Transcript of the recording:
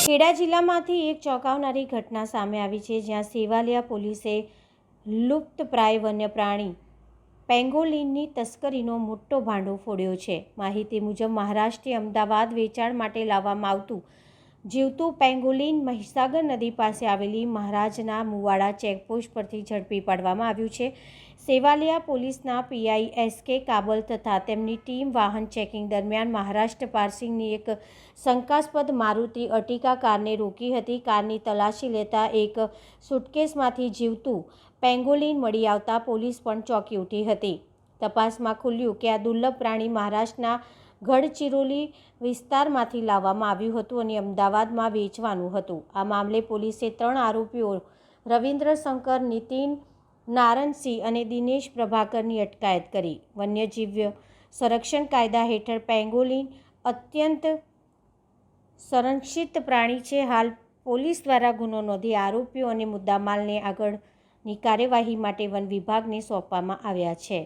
ખેડા જિલ્લામાંથી એક ચોંકાવનારી ઘટના સામે આવી છે, જ્યાં સેવાલિયા પોલીસે લુપ્તપ્રાય વન્ય પ્રાણી પેંગોલિનની તસ્કરીનો મોટો ભાંડો ફોડ્યો છે. માહિતી મુજબ મહારાષ્ટ્રથી અમદાવાદ વેચાણ માટે લાવવામાં આવતું જીવતું પેંગોલિન મહીસાગર નદી પાસે આવેલી મહારાજના મુવાડા ચેકપોસ્ટ પરથી ઝડપી પાડવામાં આવ્યું છે. સેવાલિયા પોલીસના પીઆઈ એસકે કાબલ તથા તેમની ટીમ વાહન ચેકિંગ દરમિયાન મહારાષ્ટ્ર પાર્સિંગની એક શંકાસ્પદ મારુતિ અર્ટિગા કારને રોકી હતી. કારની તલાશી લેતા એક સુટકેસમાંથી જીવતું પેંગોલિન મળી આવતા પોલીસ પણ ચોંકી ઉઠી હતી. તપાસમાં ખુલ્યું કે આ દુર્લભ પ્રાણી મહારાષ્ટ્રના ગઢચિરોલી વિસ્તારમાંથી લાવવામાં આવ્યું હતું અને અમદાવાદમાં વેચવાનું હતું. આ મામલે પોલીસે 3 આરોપીઓ રવિન્દ્ર શંકર, નીતિન નારનસિંહ અને દિનેશ પ્રભાકરની અટકાયત કરી. વન્યજીવ સંરક્ષણ કાયદા હેઠળ પેંગોલિન અત્યંત સંરક્ષિત પ્રાણી છે. હાલ પોલીસ દ્વારા ગુનો નોંધી આરોપીઓ અને મુદ્દામાલને આગળની કાર્યવાહી માટે વન વિભાગને સોંપવામાં આવ્યા છે.